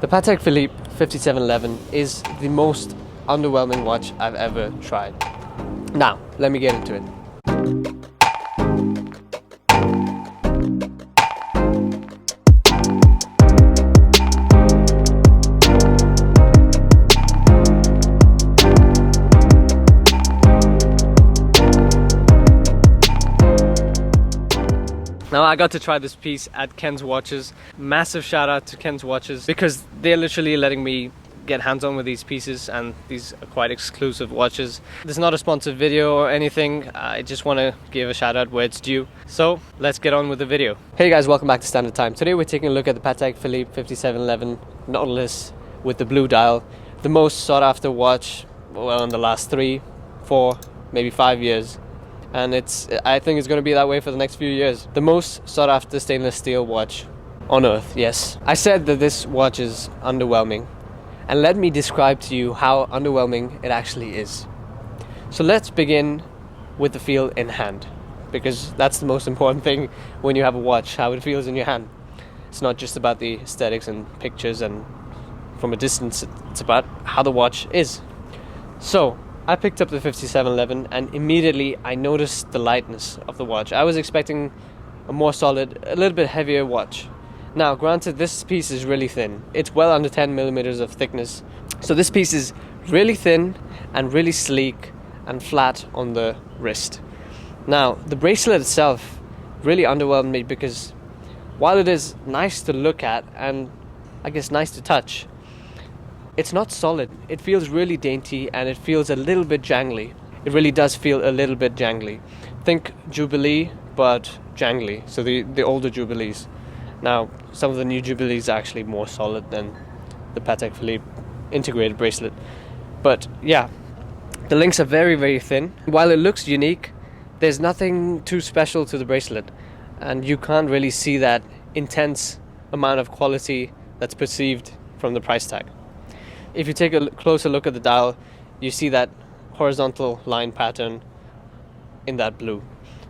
The Patek Philippe 5711 is the most underwhelming watch I've ever tried. Now, let me get into it. Now I got to try this piece at Ken's Watches. Massive shout out to Ken's Watches because they're literally letting me get hands-on with these pieces, and these are quite exclusive watches. This is not a sponsored video or anything. I just want to give a shout out where it's due. So let's get on with the video. Hey guys, welcome back to Standard Time. Today we're taking a look at the Patek Philippe 5711 Nautilus with the blue dial. The most sought after watch, well, in the last 3, 4, maybe 5 years. And I think it's going to be that way for the next few years. The most sought after stainless steel watch on earth, yes. I said that this watch is underwhelming, and let me describe to you how underwhelming it actually is. So let's begin with the feel in hand, because that's the most important thing when you have a watch, how it feels in your hand. It's not just about the aesthetics and pictures and from a distance, it's about how the watch is. So I picked up the 5711 and immediately I noticed the lightness of the watch. I was expecting a more solid, a little bit heavier watch. Now, granted, this piece is really thin. It's well under 10 millimeters of thickness. So this piece is really thin and really sleek and flat on the wrist. Now, the bracelet itself really underwhelmed me because while it is nice to look at and I guess nice to touch, it's not solid. It feels really dainty and it feels a little bit jangly. It really does feel a little bit jangly. Think Jubilee, but jangly. So the older Jubilees. Now, some of the new Jubilees are actually more solid than the Patek Philippe integrated bracelet. But yeah, the links are very, very thin. While it looks unique, there's nothing too special to the bracelet. And you can't really see that intense amount of quality that's perceived from the price tag. If you take a closer look at the dial, you see that horizontal line pattern in that blue.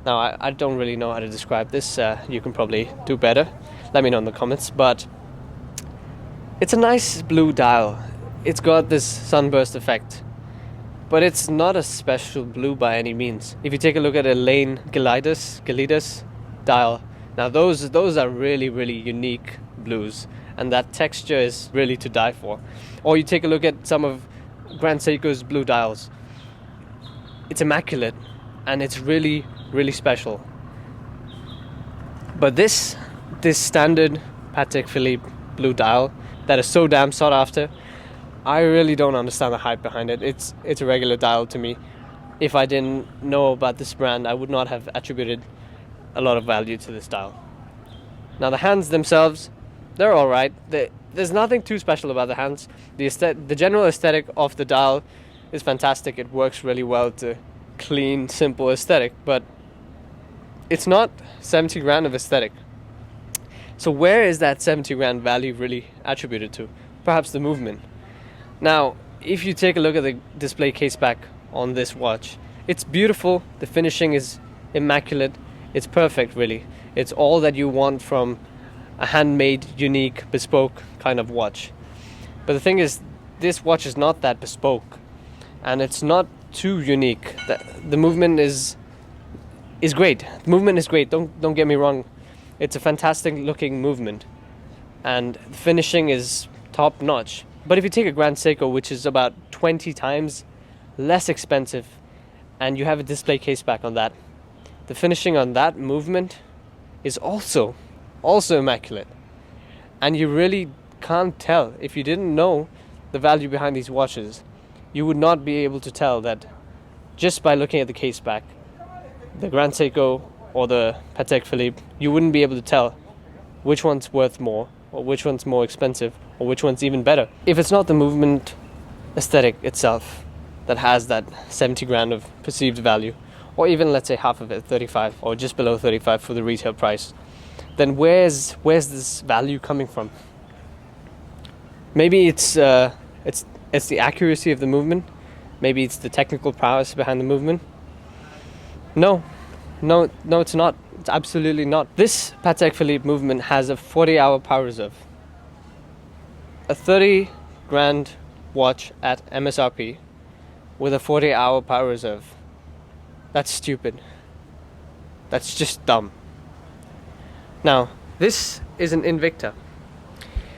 Now, I don't really know how to describe this. You can probably do better. Let me know in the comments. But it's a nice blue dial. It's got this sunburst effect. But it's not a special blue by any means. If you take a look at a Lane Gelidas dial, now those are really, really unique blues. And that texture is really to die for. Or you take a look at some of Grand Seiko's blue dials. It's immaculate and it's really, really special. But this standard Patek Philippe blue dial that is so damn sought after, I really don't understand the hype behind it. It's a regular dial to me. If I didn't know about this brand, I would not have attributed a lot of value to this dial. Now the hands themselves, they're alright. There's nothing too special about the hands. The general aesthetic of the dial is fantastic. It works really well to clean, simple aesthetic, but it's not 70 grand of aesthetic. So where is that 70 grand value really attributed to? Perhaps the movement. Now, if you take a look at the display case back on this watch, it's beautiful. The finishing is immaculate. It's perfect, really. It's all that you want from a handmade, unique, bespoke kind of watch. But the thing is, this watch is not that bespoke, and it's not too unique. The movement is great. The movement is great. Don't get me wrong. It's a fantastic looking movement, and the finishing is top notch. But if you take a Grand Seiko, which is about 20 times less expensive, and you have a display case back on that, the finishing on that movement is also immaculate. And you really can't tell. If you didn't know the value behind these watches, you would not be able to tell that just by looking at the case back. The Grand Seiko or the Patek Philippe, you wouldn't be able to tell which one's worth more, or which one's more expensive, or which one's even better. If it's not the movement aesthetic itself that has that 70 grand of perceived value, or even let's say half of it, 35 or just below 35 for the retail price, then where's this value coming from? Maybe it's the accuracy of the movement. Maybe it's the technical prowess behind the movement. No, it's not. It's absolutely not. This Patek Philippe movement has a 40-hour power reserve. A 30 grand watch at MSRP with a 40-hour power reserve. That's stupid. That's just dumb. Now, this is an Invicta.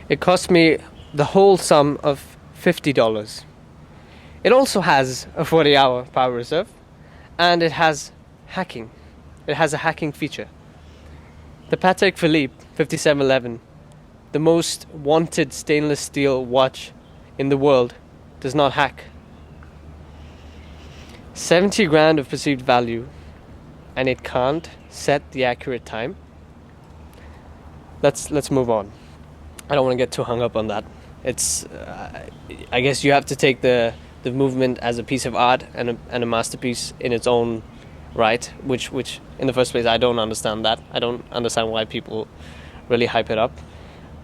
It cost me the whole sum of $50. It also has a 40-hour power reserve, and it has hacking. It has a hacking feature. The Patek Philippe 5711, the most wanted stainless steel watch in the world, does not hack. 70 grand of perceived value, and it can't set the accurate time. Let's move on. I don't want to get too hung up on that. It's I guess you have to take the movement as a piece of art and a masterpiece in its own right, which in the first place I don't understand that. I don't understand why people really hype it up,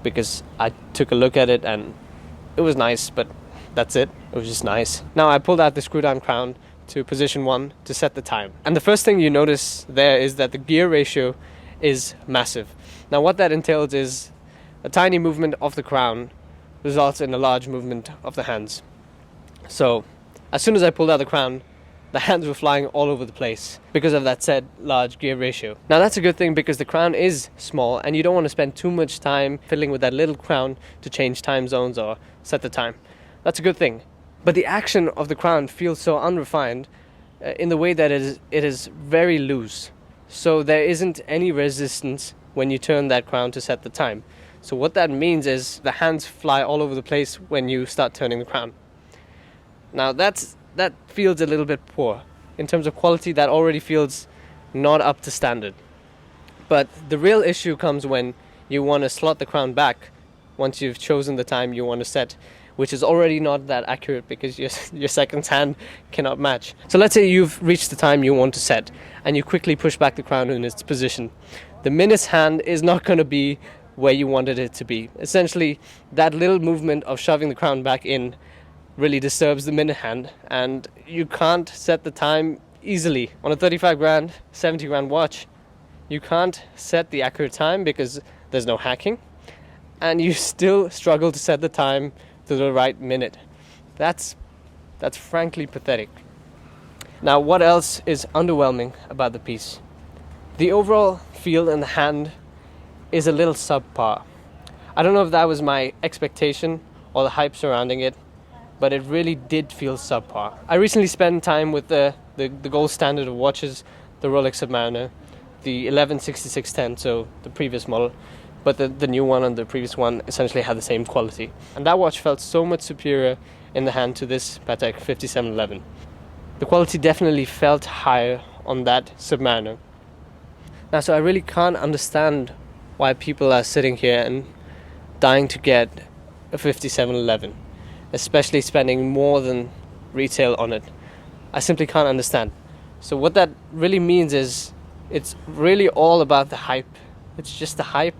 because I took a look at it and it was nice, but that's it. It was just nice. Now I pulled out the screw down crown to position 1 to set the time. And the first thing you notice there is that the gear ratio is massive. Now what that entails is a tiny movement of the crown results in a large movement of the hands. So as soon as I pulled out the crown, the hands were flying all over the place because of that said large gear ratio. Now that's a good thing, because the crown is small and you don't want to spend too much time fiddling with that little crown to change time zones or set the time. That's a good thing. But the action of the crown feels so unrefined in the way that it is very loose. So there isn't any resistance when you turn that crown to set the time. So what that means is the hands fly all over the place when you start turning the crown. Now that feels a little bit poor. In terms of quality, that already feels not up to standard. But the real issue comes when you want to slot the crown back once you've chosen the time you want to set, which is already not that accurate because your second hand cannot match. So let's say you've reached the time you want to set and you quickly push back the crown in its position. The minute's hand is not going to be where you wanted it to be. Essentially, that little movement of shoving the crown back in really disturbs the minute hand, and you can't set the time easily. On a 35 grand, 70 grand watch, you can't set the accurate time because there's no hacking, and you still struggle to set the time to the right minute. That's frankly pathetic. Now, what else is underwhelming about the piece? The overall feel in the hand is a little subpar. I don't know if that was my expectation or the hype surrounding it, but it really did feel subpar. I recently spent time with the gold standard of watches, the Rolex Submariner, the 116610, so the previous model, but the new one and the previous one essentially had the same quality. And that watch felt so much superior in the hand to this Patek 5711. The quality definitely felt higher on that Submariner. Now, so I really can't understand why people are sitting here and dying to get a 5711, especially spending more than retail on it. I simply can't understand. So what that really means is it's really all about the hype. It's just the hype,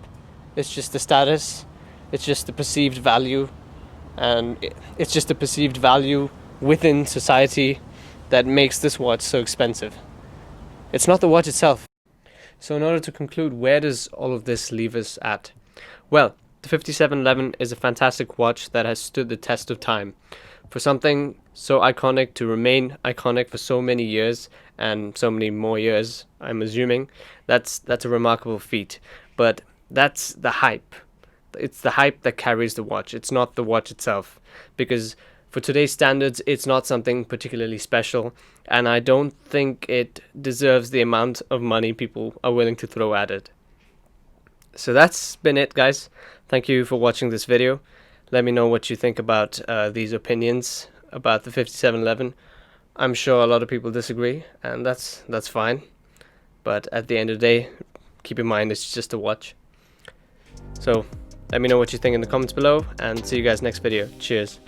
it's just the status, it's just the perceived value, and it's just the perceived value within society that makes this watch so expensive. It's not the watch itself. So in order to conclude, where does all of this leave us at? Well, the 5711 is a fantastic watch that has stood the test of time. For something so iconic to remain iconic for so many years, and so many more years, I'm assuming, that's a remarkable feat. But that's the hype. It's the hype that carries the watch. It's not the watch itself. Because for today's standards, it's not something particularly special, and I don't think it deserves the amount of money people are willing to throw at it. So that's been it, guys. Thank you for watching this video. Let me know what you think about these opinions about the 5711. I'm sure a lot of people disagree, and that's fine. But at the end of the day, keep in mind it's just a watch. So let me know what you think in the comments below, and see you guys next video. Cheers.